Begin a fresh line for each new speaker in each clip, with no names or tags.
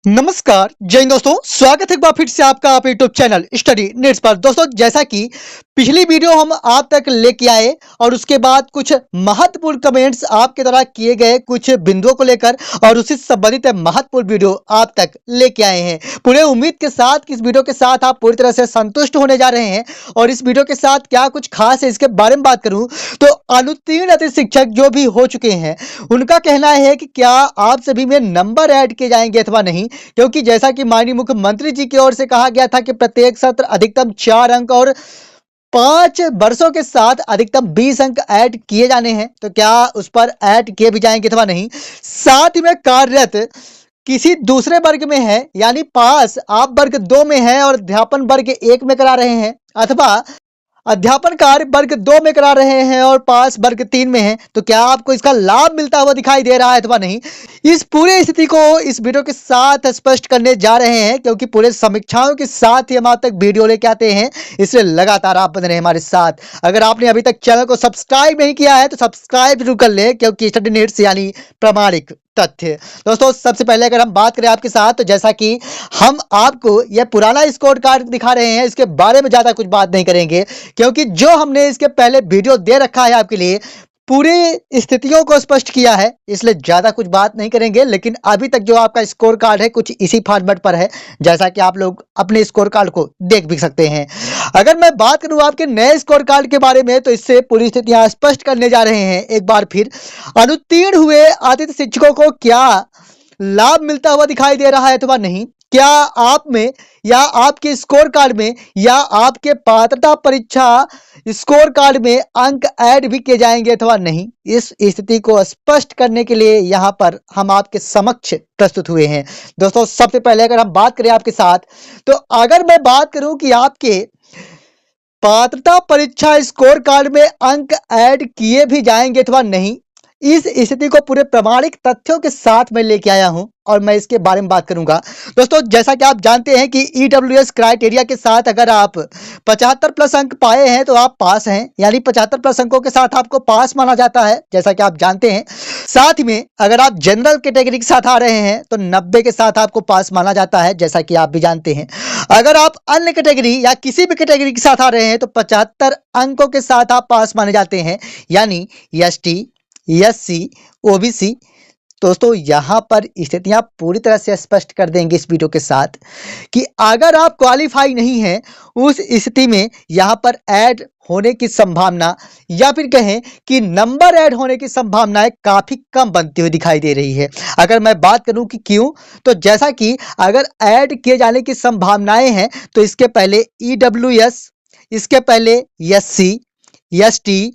नमस्कार जय हिंद दोस्तों, स्वागत है एक बार फिर से आपका आप यूट्यूब चैनल स्टडी नीड्स पर। दोस्तों, जैसा कि पिछली वीडियो हम आप तक लेके आए और उसके बाद कुछ महत्वपूर्ण कमेंट्स आपके द्वारा किए गए कुछ बिंदुओं को लेकर और उसी से संबंधित महत्वपूर्ण वीडियो आप तक लेके आए हैं। पूरे उम्मीद के साथ कि इस वीडियो के साथ आप पूरी तरह से संतुष्ट होने जा रहे हैं और इस वीडियो के साथ क्या कुछ खास है इसके बारे में बात करूं तो अनुत्तीर्ण अतिथि शिक्षक जो भी हो चुके हैं उनका कहना है कि क्या आप सभी में नंबर ऐड किए जाएंगे अथवा नहीं, क्योंकि जैसा कि माननीय मुख्यमंत्री जी की ओर से कहा गया था कि प्रत्येक सत्र अधिकतम 4 अंक और 5 वर्षों के साथ अधिकतम 20 अंक ऐड किए जाने हैं, तो क्या उस पर ऐड किए भी जाएंगे अथवा नहीं। साथ ही में कार्यरत किसी दूसरे वर्ग में है, यानी पास आप वर्ग 2 में है और अध्यापन वर्ग 1 में करा रहे हैं, अथवा अध्यापन कार्य वर्ग 2 में करा रहे हैं और पास वर्ग 3 में है, तो क्या आपको इसका लाभ मिलता हुआ दिखाई दे रहा है अथवा नहीं। इस पूरे स्थिति को इस वीडियो के साथ स्पष्ट करने जा रहे हैं, क्योंकि पूरे समीक्षाओं के साथ ही हम आप तक वीडियो लेके आते हैं, इसलिए लगातार आप बने रहे हमारे साथ। अगर आपने अभी तक चैनल को सब्सक्राइब नहीं किया है तो सब्सक्राइब जरूर कर ले, क्योंकि स्टडी नीड्स यानी प्रामाणिक तथ्य। दोस्तों, सबसे पहले अगर हम बात करें आपके साथ, तो जैसा कि हम आपको यह पुराना स्कोर कार्ड दिखा रहे हैं, इसके बारे में ज्यादा कुछ बात नहीं करेंगे, क्योंकि जो हमने इसके पहले वीडियो दे रखा है आपके लिए पूरी स्थितियों को स्पष्ट किया है, इसलिए ज्यादा कुछ बात नहीं करेंगे। लेकिन अभी तक जो आपका स्कोर कार्ड है कुछ इसी फॉर्मेट पर है, जैसा कि आप लोग अपने स्कोर कार्ड को देख भी सकते हैं। अगर मैं बात करूं आपके नए स्कोर कार्ड के बारे में, तो इससे पूरी स्थितियां स्पष्ट करने जा रहे हैं एक बार फिर। अनुत्तीर्ण हुए अतिथि शिक्षकों को क्या लाभ मिलता हुआ दिखाई दे रहा है अथवा नहीं, क्या आप में या आपके स्कोर कार्ड में या आपके पात्रता परीक्षा स्कोर कार्ड में अंक ऐड भी किए जाएंगे अथवा नहीं, इस स्थिति को स्पष्ट करने के लिए यहां पर हम आपके समक्ष प्रस्तुत हुए हैं। दोस्तों, सबसे पहले अगर हम बात करें आपके साथ, तो अगर मैं बात करूं कि आपके पात्रता परीक्षा स्कोर कार्ड में अंक ऐड किए भी जाएंगे अथवा नहीं, इस स्थिति को पूरे प्रामाणिक तथ्यों के साथ मैं लेके आया हूं और मैं इसके बारे में बात करूंगा। दोस्तों, जैसा कि आप जानते हैं कि ईडब्ल्यूएस क्राइटेरिया के साथ अगर आप 75 प्लस अंक पाए हैं तो आप पास हैं, यानी 75 प्लस अंकों के साथ आपको पास माना जाता है, जैसा कि आप जानते हैं। साथ में अगर आप जनरल कैटेगरी के साथ आ रहे हैं तो 90 के साथ आपको पास माना जाता है, जैसा कि आप भी जानते हैं। अगर आप अन्य कैटेगरी या किसी भी कैटेगरी के साथ आ रहे हैं तो 75 अंकों के साथ आप पास माने जाते हैं, यानी एसटी, एससी, ओबीसी। दोस्तों, यहां पर स्थितियां पूरी तरह से स्पष्ट कर देंगे इस वीडियो के साथ कि अगर आप क्वालिफाई नहीं हैं, उस स्थिति में यहां पर ऐड होने की संभावना या फिर कहें कि नंबर ऐड होने की संभावनाएं काफी कम बनती हुई दिखाई दे रही है। अगर मैं बात करूं कि क्यों, तो जैसा कि अगर ऐड किए जाने की संभावनाएं हैं तो इसके पहले ईडब्ल्यूएस, इसके पहले एससी, एसटी,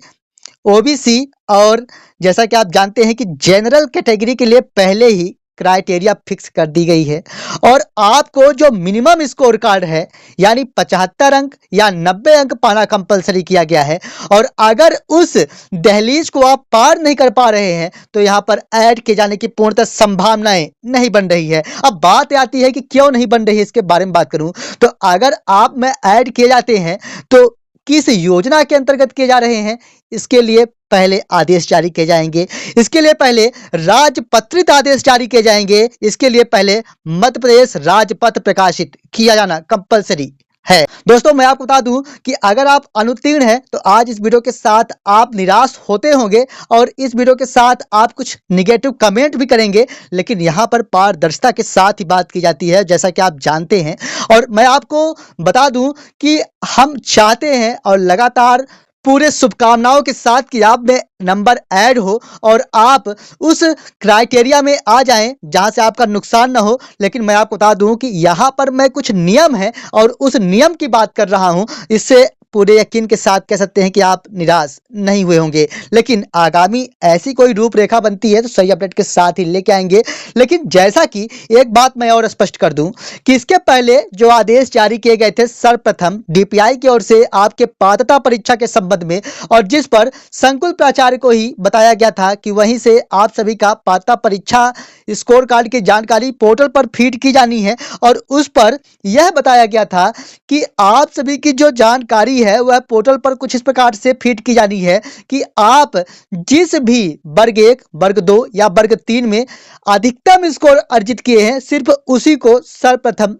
ओबीसी और जैसा कि आप जानते हैं कि जनरल कैटेगरी के लिए पहले ही क्राइटेरिया फिक्स कर दी गई है और आपको जो मिनिमम स्कोर कार्ड है यानी 75 अंक या 90 अंक पाना कंपलसरी किया गया है, और अगर उस दहलीज को आप पार नहीं कर पा रहे हैं तो यहां पर ऐड किए जाने की पूर्णतः संभावनाएं नहीं बन रही है। अब बात आती है कि क्यों नहीं बन रही है, इसके बारे में बात करूं तो अगर आप में ऐड किए जाते हैं तो किस योजना के अंतर्गत किए जा रहे हैं, इसके लिए पहले आदेश जारी किए जाएंगे, इसके लिए पहले राजपत्रित आदेश जारी किए जाएंगे, इसके लिए पहले मध्य प्रदेश राजपत्र प्रकाशित किया जाना कंपलसरी है। दोस्तों, मैं आपको बता दूं कि अगर आप अनुत्तीर्ण हैं तो आज इस वीडियो के साथ आप निराश होते होंगे और इस वीडियो के साथ आप कुछ निगेटिव कमेंट भी करेंगे, लेकिन यहां पर पारदर्शिता के साथ ही बात की जाती है, जैसा कि आप जानते हैं। और मैं आपको बता दूं कि हम चाहते हैं और लगातार पूरे शुभकामनाओं के साथ कि आप में नंबर ऐड हो और आप उस क्राइटेरिया में आ जाएं जहां से आपका नुकसान ना हो। लेकिन मैं आपको बता दूं कि यहां पर मैं कुछ नियम है और उस नियम की बात कर रहा हूं, इससे पूरे यकीन के साथ कह सकते हैं कि आप निराश नहीं हुए होंगे। लेकिन आगामी ऐसी कोई रूपरेखा बनती है तो सही अपडेट के साथ ही लेके आएंगे। लेकिन जैसा कि एक बात मैं और स्पष्ट कर दूं कि इसके पहले जो आदेश जारी किए गए थे सर्वप्रथम डीपीआई की ओर से आपके पात्रता परीक्षा के संबंध में, और जिस पर संकुल प्राचार्य को ही बताया गया था कि वहीं से आप सभी का पात्रता परीक्षा स्कोर कार्ड की जानकारी पोर्टल पर फीड की जानी है, और उस पर यह बताया गया था कि आप सभी की जो जानकारी है वह पोर्टल पर कुछ इस प्रकार से फीड की जानी है कि आप जिस भी वर्ग 1, वर्ग 2 या वर्ग 3 में अधिकतम स्कोर अर्जित किए हैं, सिर्फ उसी को सर्वप्रथम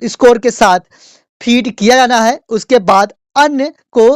स्कोर के साथ फीड किया जाना है। उसके बाद अन्य को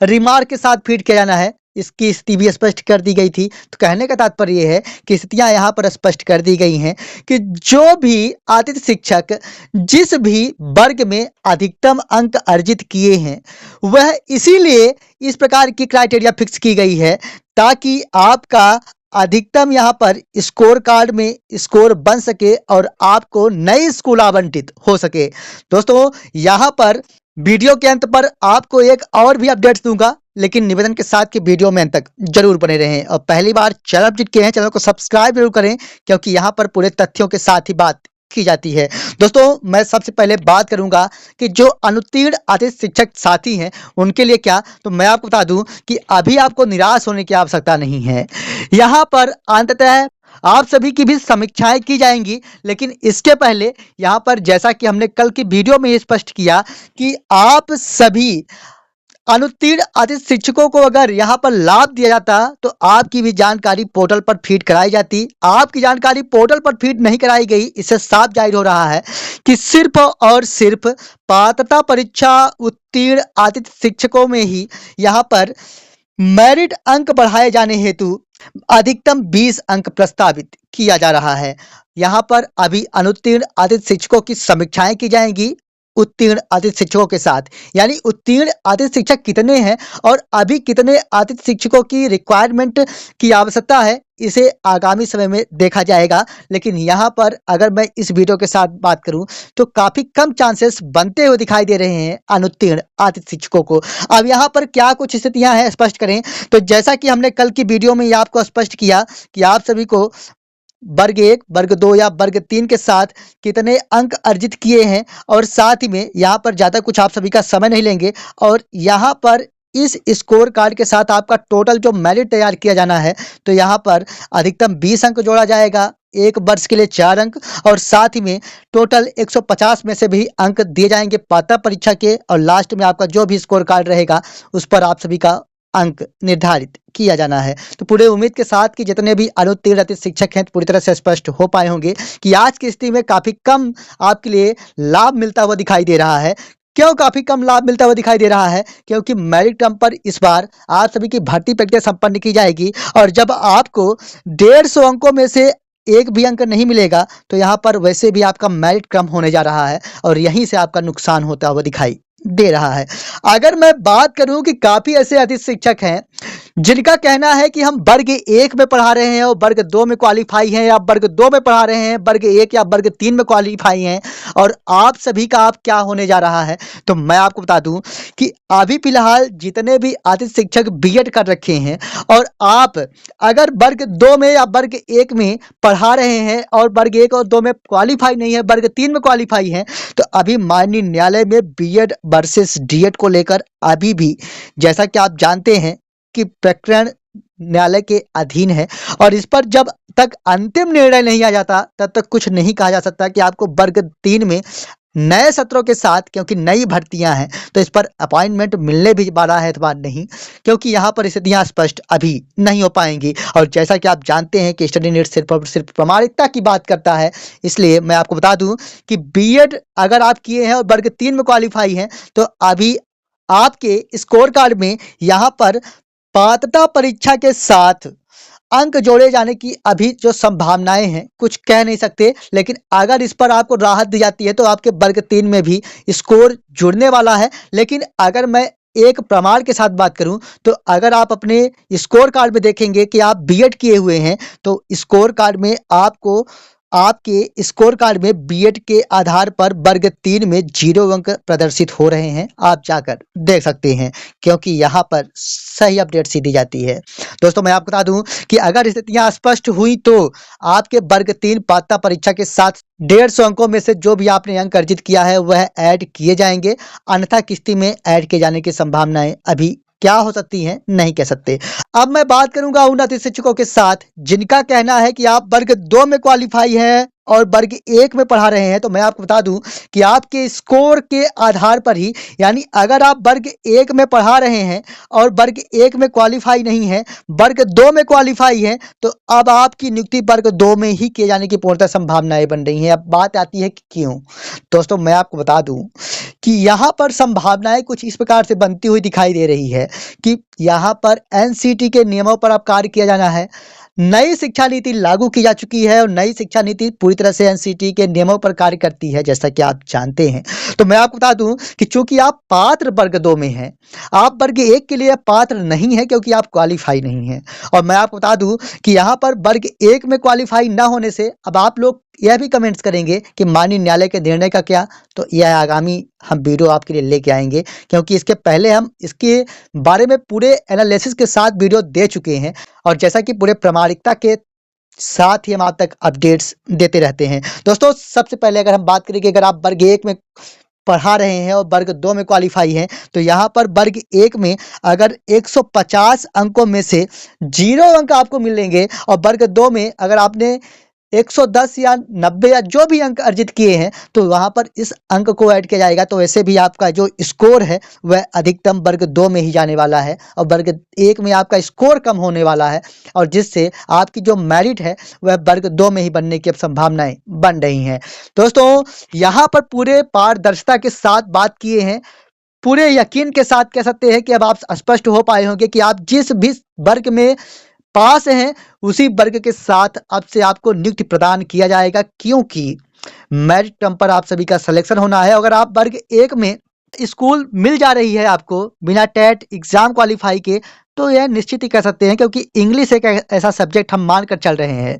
रिमार्क के साथ फीड किया जाना है। इसकी स्थिति भी स्पष्ट कर दी गई थी। तो कहने का तात्पर्य यह है कि स्थितियां यहाँ पर स्पष्ट कर दी गई हैं कि जो भी आतिथ्य शिक्षक जिस भी वर्ग में अधिकतम अंक अर्जित किए हैं, वह इसीलिए इस प्रकार की क्राइटेरिया फिक्स की गई है ताकि आपका अधिकतम यहाँ पर स्कोर कार्ड में स्कोर बन सके और आपको नई स्कूल आवंटित हो सके। दोस्तों, यहाँ पर वीडियो के अंत पर आपको एक और भी अपडेट्स दूंगा, लेकिन निवेदन के साथ कि वीडियो में अंत तक जरूर बने रहें और पहली बार चैनल विजिट किए हैं, चैनल को सब्सक्राइब जरूर करें क्योंकि यहाँ पर पूरे तथ्यों के साथ ही बात की जाती है। दोस्तों, मैं सबसे पहले बात करूंगा कि जो अनुत्तीर्ण आतिथ्य शिक्षक साथी हैं उनके लिए क्या, तो मैं आपको बता दूं कि अभी आपको निराश होने की आवश्यकता नहीं है। यहाँ पर अंततः आप सभी की भी समीक्षाएं की जाएंगी, लेकिन इसके पहले यहाँ पर जैसा कि हमने कल की वीडियो में स्पष्ट किया कि आप सभी अनुत्तीर्ण आतिथ्य शिक्षकों को अगर यहाँ पर लाभ दिया जाता तो आपकी भी जानकारी पोर्टल पर फीड कराई जाती। आपकी जानकारी पोर्टल पर फीड नहीं कराई गई, इससे साफ जाहिर हो रहा है कि सिर्फ और सिर्फ पात्रता परीक्षा उत्तीर्ण आतिथ्य शिक्षकों में ही यहाँ पर मेरिट अंक बढ़ाए जाने हेतु अधिकतम 20 अंक प्रस्तावित किया जा रहा है। यहाँ पर अभी अनुत्तीर्ण आतिथ्य शिक्षकों की समीक्षाएं की जाएंगी उत्तीर्ण आतिथ्य शिक्षकों के साथ, यानी उत्तीर्ण आतिथ्य शिक्षक कितने हैं और अभी कितने आतिथ्य शिक्षकों की रिक्वायरमेंट की आवश्यकता है, इसे आगामी समय में देखा जाएगा। लेकिन यहाँ पर अगर मैं इस वीडियो के साथ बात करूं तो काफी कम चांसेस बनते हुए दिखाई दे रहे हैं अनुत्तीर्ण आतिथ्य शिक्षकों को। अब यहाँ पर क्या कुछ स्थितियां हैं स्पष्ट करें, तो जैसा कि हमने कल की वीडियो में आपको स्पष्ट किया कि आप सभी को वर्ग 1, वर्ग 2 या वर्ग 3 के साथ कितने अंक अर्जित किए हैं, और साथ ही में यहाँ पर ज़्यादा कुछ आप सभी का समय नहीं लेंगे और यहाँ पर इस स्कोर कार्ड के साथ आपका टोटल जो मेरिट तैयार किया जाना है, तो यहाँ पर अधिकतम 20 अंक जोड़ा जाएगा, एक वर्ष के लिए 4 अंक, और साथ ही में टोटल 150 में से भी अंक दिए जाएंगे पात्रता परीक्षा के, और लास्ट में आपका जो भी स्कोर कार्ड रहेगा उस पर आप सभी का अंक निर्धारित किया जाना है। तो पूरे उम्मीद के साथ कि जितने भी अनुत्तीर्ण आतिथ्य शिक्षक हैं पूरी तरह से स्पष्ट हो पाए होंगे कि आज की स्थिति में काफी कम आपके लिए लाभ मिलता हुआ दिखाई दे रहा है। क्यों काफी कम लाभ मिलता हुआ दिखाई दे रहा है? क्योंकि मेरिट क्रम पर इस बार आप सभी की भर्ती प्रक्रिया संपन्न की जाएगी और जब आपको 150 अंकों में से एक भी अंक नहीं मिलेगा तो यहाँ पर वैसे भी आपका मेरिट क्रम होने जा रहा है और यहीं से आपका नुकसान होता हुआ दिखाई दे रहा है। अगर मैं बात करूं कि काफी ऐसे आतिथ्य शिक्षक हैं जिनका कहना है कि हम वर्ग 1 में पढ़ा रहे हैं और वर्ग 2 में क्वालिफाई हैं, या वर्ग 2 में पढ़ा रहे हैं, वर्ग 1 या वर्ग 3 में क्वालिफाई हैं, और आप सभी का आप क्या होने जा रहा है, तो मैं आपको बता दूं कि अभी फिलहाल जितने भी आतिथ्य शिक्षक बीएड कर रखे हैं और आप अगर वर्ग 2 में या वर्ग 1 में पढ़ा रहे हैं और वर्ग 1 और 2 में क्वालिफाई नहीं है, वर्ग 3 में क्वालिफाई हैं, तो अभी माननीय न्यायालय में बीएड वर्सेस डीएड को लेकर अभी भी जैसा कि आप जानते हैं कि प्रकरण न्यायालय के अधीन है और इस पर जब तक अंतिम निर्णय नहीं आ जाता तब तक कुछ नहीं कहा जा सकता कि आपको वर्ग 3 में नए सत्रों के साथ, क्योंकि नई भर्तियां हैं तो इस पर अपॉइंटमेंट मिलने भी वाला है अथवा नहीं, क्योंकि यहाँ पर स्थितियां स्पष्ट अभी नहीं हो पाएंगी। और जैसा कि आप जानते हैं कि स्टडी नीट सिर्फ और सिर्फ प्रामाणिकता की बात करता है, इसलिए मैं आपको बता दूं कि बीएड अगर आप किए हैं और वर्ग 3 में क्वालिफाई हैं तो अभी आपके स्कोर कार्ड में यहाँ पर पात्रता परीक्षा के साथ अंक जोड़े जाने की अभी जो संभावनाएं हैं कुछ कह नहीं सकते, लेकिन अगर इस पर आपको राहत दी जाती है तो आपके वर्ग 3 में भी स्कोर जुड़ने वाला है। लेकिन अगर मैं एक प्रमाण के साथ बात करूं तो अगर आप अपने स्कोर कार्ड में देखेंगे कि आप बीएड किए हुए हैं तो स्कोर कार्ड में आपको आपके स्कोर कार्ड में बीएड के आधार पर वर्ग 3 में 0 अंक प्रदर्शित हो रहे हैं, आप जाकर देख सकते हैं, क्योंकि यहाँ पर सही अपडेट सी दी जाती है। दोस्तों, मैं आपको बता दूं कि अगर स्थितियां स्पष्ट हुई तो आपके वर्ग 3 पात्रता परीक्षा के साथ 150 अंकों में से जो भी आपने अंक अर्जित किया है वह ऐड किए जाएंगे, अन्यथा किस्ती में ऐड किए जाने की संभावनाएं अभी क्या हो सकती हैं नहीं कह सकते। अब मैं बात करूंगा उन अति शिक्षकों के साथ जिनका कहना है कि आप वर्ग 2 में क्वालिफाई हैं और वर्ग 1 में पढ़ा रहे हैं। तो मैं आपको बता दूं कि आपके स्कोर के आधार पर ही, यानी अगर आप वर्ग 1 में पढ़ा रहे हैं और वर्ग 1 में क्वालिफाई नहीं है, वर्ग 2 में क्वालिफाई है, तो अब आपकी नियुक्ति वर्ग 2 में ही किए जाने की पूर्णतः संभावनाएं बन रही हैं। अब बात आती है कि क्यों। दोस्तों मैं आपको बता दूं कि यहाँ पर संभावनाएं कुछ इस प्रकार से बनती हुई दिखाई दे रही है कि यहाँ पर एनसीटी के नियमों पर अब कार्य किया जाना है। नई शिक्षा नीति लागू की जा चुकी है और नई शिक्षा नीति पूरी तरह से एनसीटी के नियमों पर कार्य करती है, जैसा कि आप जानते हैं। तो मैं आपको बता दूं कि चूंकि आप पात्र वर्ग 2 में हैं, आप वर्ग 1 के लिए पात्र नहीं है क्योंकि आप क्वालिफाई नहीं हैं। और मैं आपको बता दूं कि यहाँ पर वर्ग 1 में क्वालिफाई ना होने से अब आप लोग यह भी कमेंट्स करेंगे कि माननीय न्यायालय के निर्णय का क्या। तो यह आगामी हम वीडियो आपके लिए लेके आएंगे, क्योंकि इसके पहले हम इसके बारे में पूरे एनालिसिस के साथ वीडियो दे चुके हैं और जैसा कि पूरे प्रामाणिकता के साथ ही हम आप तक अपडेट्स देते रहते हैं। दोस्तों सबसे पहले अगर हम बात करें कि अगर आप वर्ग 1 में पढ़ा रहे हैं और वर्ग 2 में क्वालिफाई हैं, तो यहाँ पर वर्ग 1 में अगर 150 अंकों में से 0 अंक आपको मिलेंगे और वर्ग 2 में अगर आपने 110 या 90 या जो भी अंक अर्जित किए हैं तो वहां पर इस अंक को ऐड किया जाएगा। तो वैसे भी आपका जो स्कोर है वह अधिकतम वर्ग 2 में ही जाने वाला है और वर्ग 1 में आपका स्कोर कम होने वाला है, और जिससे आपकी जो मेरिट है वह वर्ग 2 में ही बनने की अब संभावनाएं बन रही हैं। दोस्तों यहाँ पर पूरे पारदर्शिता के साथ बात किए हैं, पूरे यकीन के साथ कह सकते हैं कि अब आप स्पष्ट हो पाए होंगे कि आप जिस भी वर्ग में पास हैं उसी वर्ग के साथ अब से आपको नियुक्ति प्रदान किया जाएगा, क्योंकि मेरिट टर्म पर आप सभी का सिलेक्शन होना है। अगर आप वर्ग 1 में स्कूल मिल जा रही है आपको बिना टेट एग्जाम क्वालिफाई के, तो यह निश्चित ही कह सकते हैं, क्योंकि इंग्लिश एक ऐसा सब्जेक्ट हम मानकर चल रहे हैं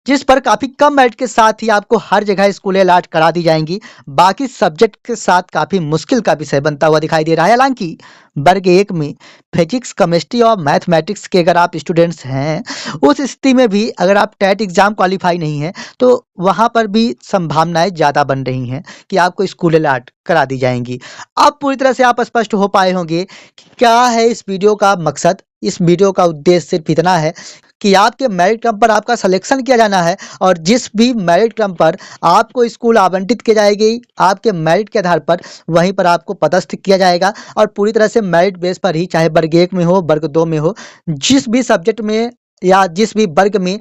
जिस पर काफी कम मेरिट के साथ ही आपको हर जगह स्कूलें अलॉट करा दी जाएंगी। बाकी सब्जेक्ट के साथ काफी मुश्किल का विषय बनता हुआ दिखाई दे रहा है। हालांकि वर्ग 1 में फिजिक्स, केमिस्ट्री और मैथमेटिक्स के अगर आप स्टूडेंट्स हैं, उस स्थिति में भी अगर आप टेट एग्जाम क्वालिफाई नहीं है तो वहां पर भी संभावनाएं ज्यादा बन रही हैं कि आपको स्कूल अलॉट करा दी जाएंगी। अब पूरी तरह से आप स्पष्ट हो पाए होंगे कि क्या है इस वीडियो का मकसद। इस वीडियो का उद्देश्य सिर्फ इतना है कि आपके मेरिट क्रम पर आपका सिलेक्शन किया जाना है और जिस भी मेरिट क्रम पर आपको स्कूल आवंटित की जाएगी आपके मेरिट के आधार पर, वहीं पर आपको पदस्थ किया जाएगा और पूरी तरह से मेरिट बेस पर ही, चाहे वर्ग 1 में हो वर्ग 2 में हो, जिस भी सब्जेक्ट में या जिस भी वर्ग में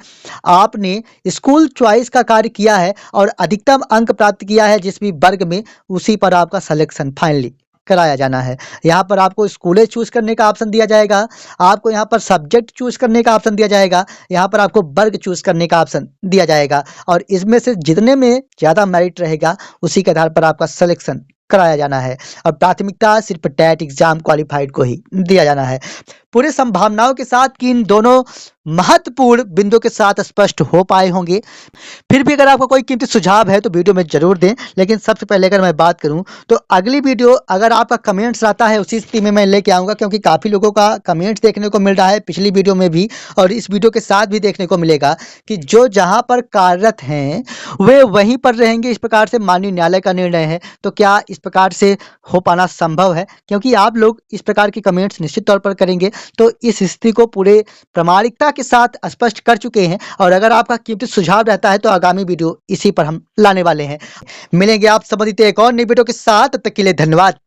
आपने स्कूल चॉइस का कार्य किया है और अधिकतम अंक प्राप्त किया है जिस भी वर्ग में, उसी पर आपका सिलेक्शन फाइनली कराया जाना है। यहाँ पर आपको स्कूलें चूज करने का ऑप्शन दिया जाएगा, आपको यहाँ पर सब्जेक्ट चूज करने का ऑप्शन दिया जाएगा, यहाँ पर आपको वर्ग चूज करने का ऑप्शन दिया जाएगा और इसमें से जितने में ज़्यादा मेरिट रहेगा उसी के आधार पर आपका सिलेक्शन कराया जाना है और प्राथमिकता सिर्फ टेट एग्जाम क्वालिफाइड को ही दिया जाना है। पूरी संभावनाओं के साथ कि इन दोनों महत्वपूर्ण बिंदु के साथ स्पष्ट हो पाए होंगे। फिर भी अगर आपका कोई कीमती सुझाव है तो वीडियो में जरूर दें, लेकिन सबसे पहले अगर मैं बात करूं तो अगली वीडियो अगर आपका कमेंट्स आता है उसी स्थिति में मैं लेके आऊंगा, क्योंकि काफ़ी लोगों का कमेंट्स देखने को मिल रहा है पिछली वीडियो में भी और इस वीडियो के साथ भी देखने को मिलेगा कि जो जहां पर कार्यरत हैं वे वहीं पर रहेंगे, इस प्रकार से माननीय न्यायालय का निर्णय है। तो क्या इस प्रकार से हो पाना संभव है? क्योंकि आप लोग इस प्रकार की कमेंट्स निश्चित तौर पर करेंगे, तो इस स्थिति को पूरे प्रामाणिकता के साथ स्पष्ट कर चुके हैं और अगर आपका कीमती सुझाव रहता है तो आगामी वीडियो इसी पर हम लाने वाले हैं। मिलेंगे आप संबंधित एक और नई वीडियो के साथ, तब तक के लिए धन्यवाद।